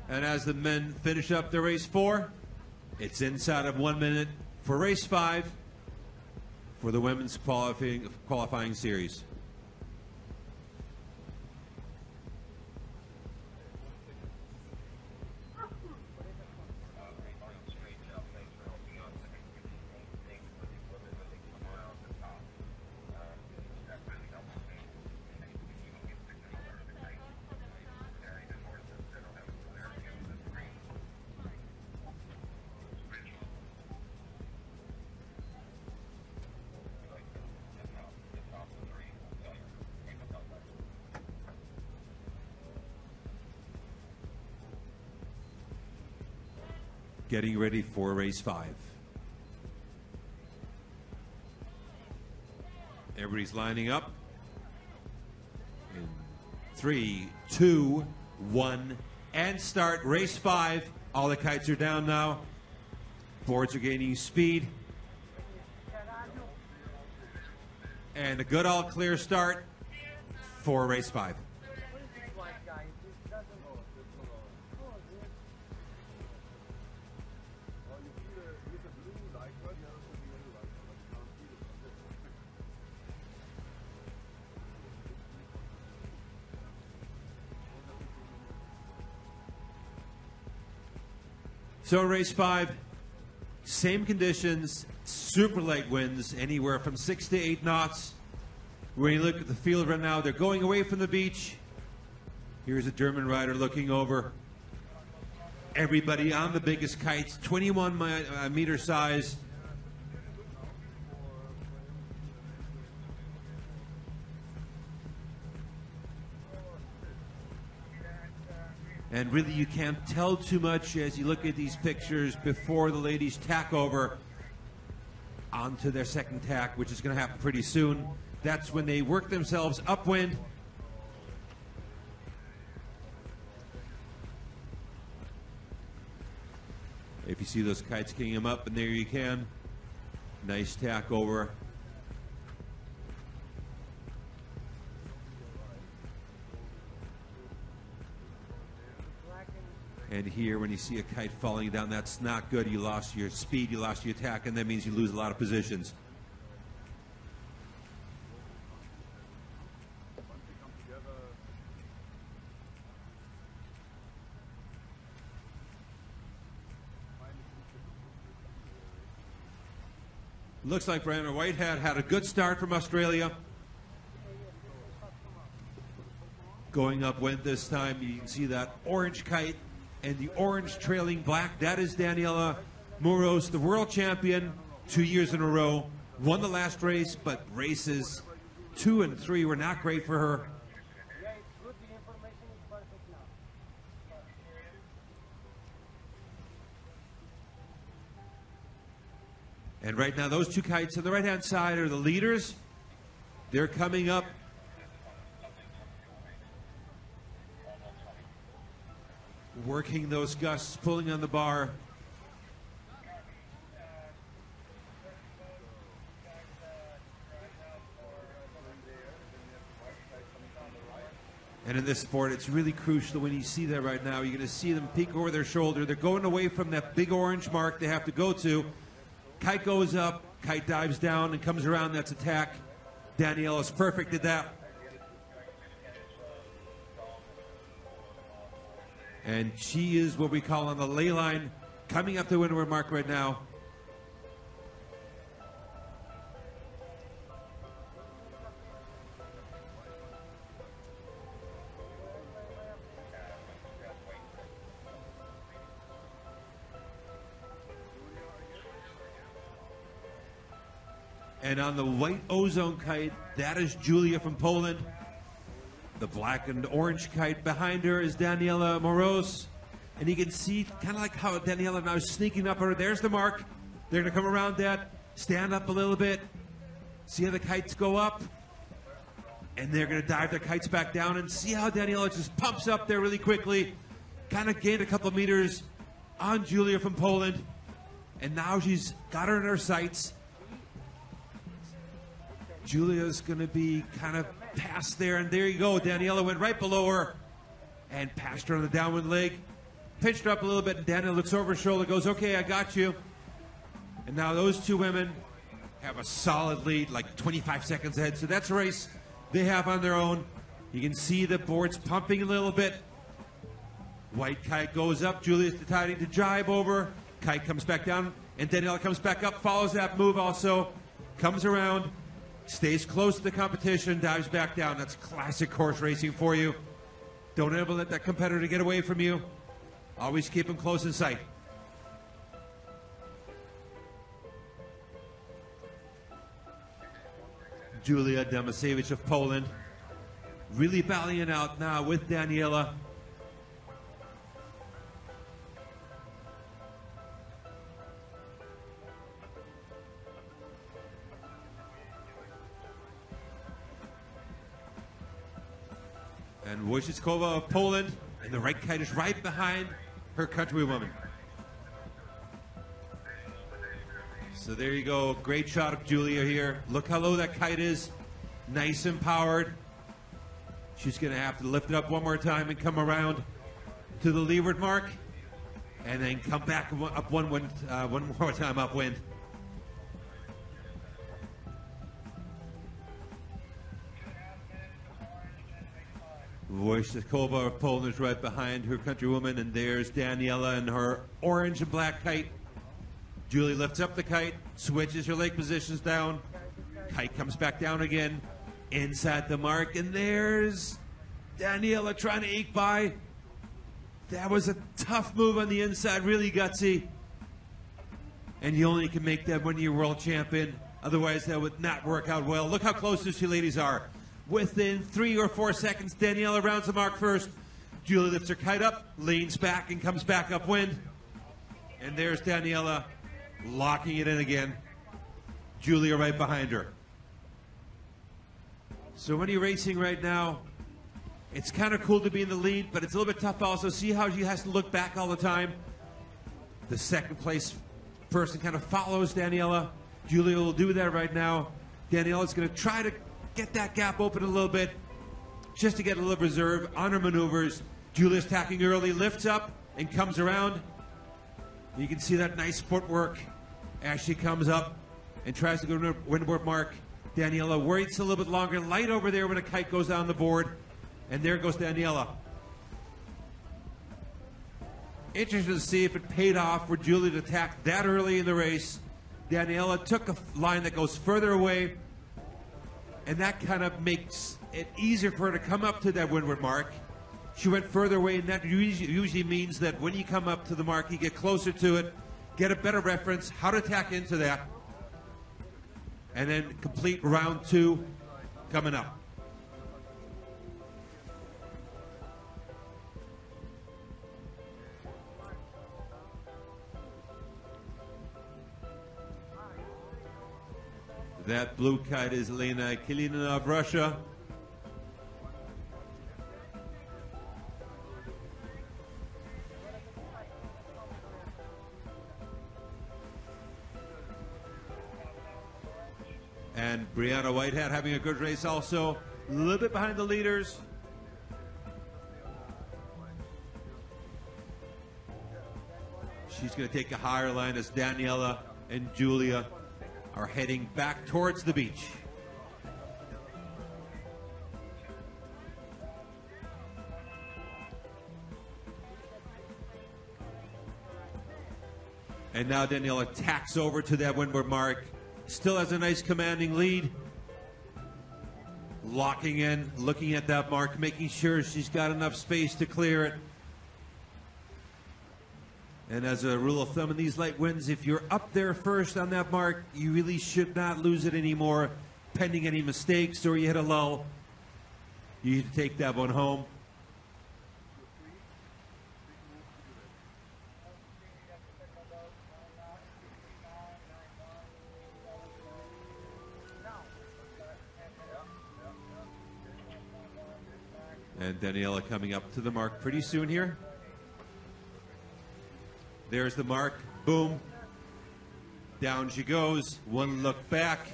And as the men finish up their race 4, it's inside of 1 minute for race 5 for the women's qualifying series. Getting ready for race 5. Everybody's lining up. In 3, 2, 1, and start. Race 5. All the kites are down now. Boards are gaining speed. And a good all clear start for race 5. So race 5, same conditions, super light winds, anywhere from 6 to 8 knots. When you look at the field right now, they're going away from the beach. Here's a German rider looking over. Everybody on the biggest kites, 21 meter size. And really, you can't tell too much as you look at these pictures before the ladies tack over onto their second tack, which is going to happen pretty soon. That's when they work themselves upwind. If you see those kites kicking them up, and there you can. Nice tack over. And here, when you see a kite falling down, that's not good. You lost your speed, you lost your attack, and that means you lose a lot of positions. Looks like Breiana WHITEHEAD had a good start from Australia. Going upwind this time, you can see that orange kite and the orange trailing black. That is Daniela MOROZ, the world champion 2 years in a row. Won the last race, but races 2 and 3 were not great for her. And right now, those two kites on the right-hand side are the leaders. They're coming up. Working those gusts, pulling on the bar. And in this sport, it's really crucial when you see that right now. You're going to see them peek over their shoulder. They're going away from that big orange mark they have to go to. Kite goes up, kite dives down and comes around. That's attack. Daniela is perfect at that. And she is what we call on the ley line, coming up the windward mark right now. And on the white ozone kite, that is Julia from Poland. The black and orange kite behind her is Daniela MOROZ. And you can see kind of like how Daniela now is sneaking up on her. There's the mark. They're going to come around that, stand up a little bit, see how the kites go up. And they're going to dive their kites back down and see how Daniela just pumps up there really quickly. Kind of gained a couple meters on Julia from Poland. And now she's got her in her sights. Julia's going to be kind of past there, and there you go. Daniela went right below her and passed her on the downwind leg. pinched her up a little bit, and Daniela looks over her shoulder, goes, okay, I got you. And now those two women have a solid lead, like 25 seconds ahead. So that's a race they have on their own. You can see the boards pumping a little bit. White kite goes up. Julia's deciding to jibe over. Kite comes back down, and Daniela comes back up, follows that move also, comes around, stays close to the competition, dives back down. That's classic horse racing for you. Don't ever let that competitor get away from you. Always keep him close in sight. Julia Damasiewicz of Poland really battling out now with Daniela. And Wojciechowska of Poland, and the right kite is right behind her countrywoman. So there you go, great shot of Julia here. Look how low that kite is, nice and powered. She's gonna have to lift it up one more time and come around to the leeward mark, and then come back up one more time upwind. Wojciechowska of Poland is right behind her countrywoman, and there's Daniela and her orange and black kite. Julie lifts up the kite, switches her leg positions down. Kite comes back down again, inside the mark, and there's Daniela trying to eke by. That was a tough move on the inside, really gutsy. And you only can make that when you're world champion. Otherwise, that would not work out well. Look how close these two ladies are. Within 3 or 4 seconds, Daniela rounds the mark first. Julie lifts her kite up, leans back, and comes back upwind. And there's Daniela locking it in again. Julia right behind her. So when you're racing right now, it's kind of cool to be in the lead, but it's a little bit tough also. See how she has to look back all the time? The second place person kind of follows Daniela. Julia will do that right now. Daniela's going to try to get that gap open a little bit, just to get a little reserve on her maneuvers. Julia's tacking early, lifts up, and comes around. You can see that nice footwork as she comes up and tries to go to windward mark. Daniela waits a little bit longer, light over there when a kite goes down the board. And there goes Daniela. Interested to see if it paid off for Julia to attack that early in the race. Daniela took a line that goes further away, and that kind of makes it easier for her to come up to that windward mark. She went further away, and that usually means that when you come up to the mark, you get closer to it, get a better reference, how to tack into that, and then complete round 2 coming up. That blue kite is Elena Kalinina of Russia. And Breiana WHITEHEAD having a good race also. A little bit behind the leaders. She's going to take a higher line as Daniela and Julia are heading back towards the beach. And now Daniela tacks over to that windward mark. Still has a nice commanding lead. Locking in, looking at that mark, making sure she's got enough space to clear it. And as a rule of thumb in these light winds, if you're up there first on that mark, you really should not lose it anymore, pending any mistakes or you hit a lull. You need to take that one home. And Daniela coming up to the mark pretty soon here. There's the mark, boom. Down she goes, one look back.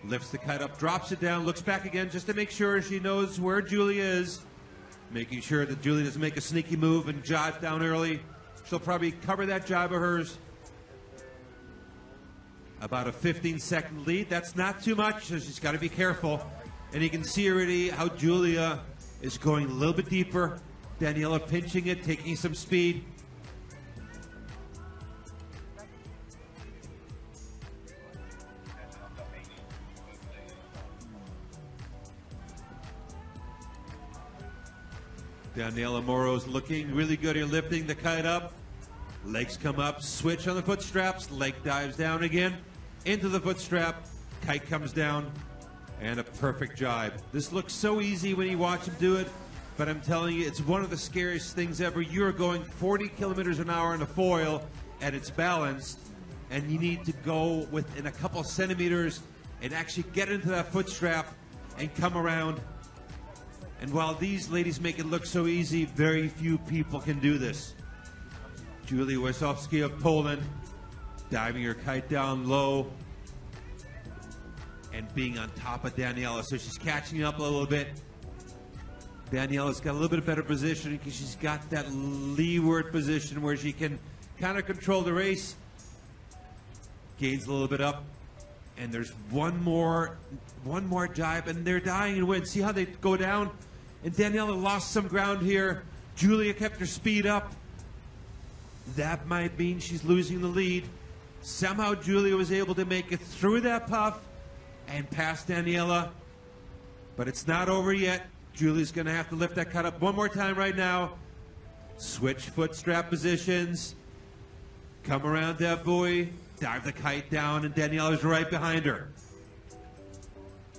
Lifts the kite up, drops it down, looks back again just to make sure she knows where Julia is. Making sure that Julia doesn't make a sneaky move and jive down early. She'll probably cover that jive of hers. About a 15-second lead. That's not too much, so she's got to be careful. And you can see already how Julia is going a little bit deeper. Daniela pinching it, taking some speed. Daniela MOROZ looking really good here, lifting the kite up. Legs come up, switch on the foot straps, leg dives down again, into the foot strap, kite comes down, and a perfect jibe. This looks so easy when you watch him do it, but I'm telling you, it's one of the scariest things ever. You're going 40 kilometers an hour in a foil, and it's balanced, and you need to go within a couple centimeters and actually get into that foot strap and come around. And while these ladies make it look so easy, very few people can do this. Julia WOYCIECHOWSKA of Poland, diving her kite down low and being on top of Daniela. So she's catching up a little bit. Daniela's got a little bit better position because she's got that leeward position where she can kind of control the race. Gains a little bit up. And there's one more jibe, and they're dying and win. See how they go down? And Daniela lost some ground here. Julia kept her speed up. That might mean she's losing the lead. Somehow Julia was able to make it through that puff and past Daniela. But it's not over yet. Julia's going to have to lift that cut up one more time right now. Switch foot strap positions. Come around that buoy. Dive the kite down, and Daniela's right behind her.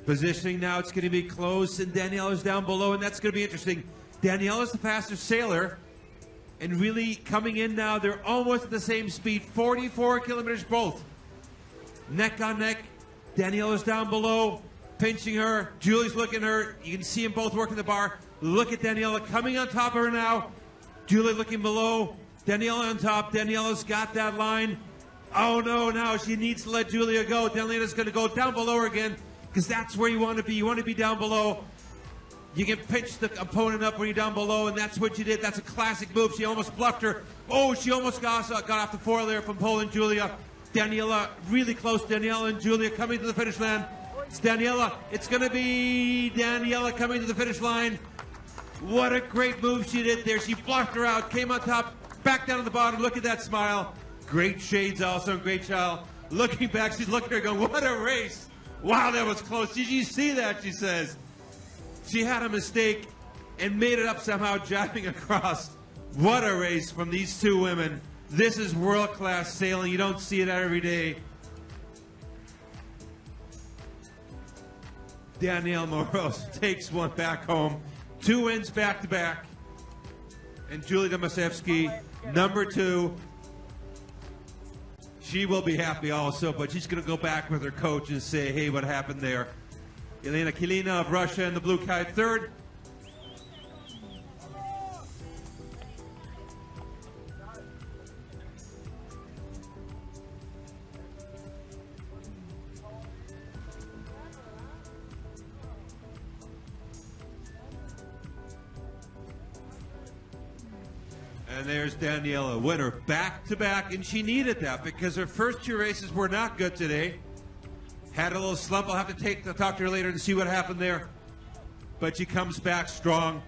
Positioning now, it's going to be close, and Daniela's down below, and that's going to be interesting. Daniela's the faster sailor, and really coming in now, they're almost at the same speed, 44 kilometers both. Neck on neck, Daniela's down below, pinching her. Julie's looking at her. You can see them both working the bar. Look at Daniela coming on top of her now. Julie looking below. Daniela on top. Daniela's got that line. Oh no, now she needs to let Julia go. Daniela's going to go down below her again because that's where you want to be. You want to be down below. You can pinch the opponent up when you're down below, and that's what you did. That's a classic move. She almost bluffed her. Oh, she almost got off the foil there from Poland, Julia. Daniela really close. Daniela and Julia coming to the finish line. It's Daniela. It's going to be Daniela coming to the finish line. What a great move she did there. She bluffed her out, came on top, back down to the bottom. Look at that smile. Great shades also, and great child. Looking back, she's looking at her going, what a race. Wow, that was close. Did you see that, she says. She had a mistake and made it up somehow, jiving across. What a race from these two women. This is world-class sailing. You don't see it every day. Daniela MOROZ takes one back home. 2 wins back-to-back. And Julia WOYCIECHOWSKA, number 2. She will be happy also, but she's going to go back with her coach and say, hey, what happened there? Elena KALININA of Russia in the blue kite, 3rd. And there's Daniela, winner back-to-back, and she needed that because her first 2 races were not good today. Had a little slump. I'll have to talk to her later and see what happened there. But she comes back strong.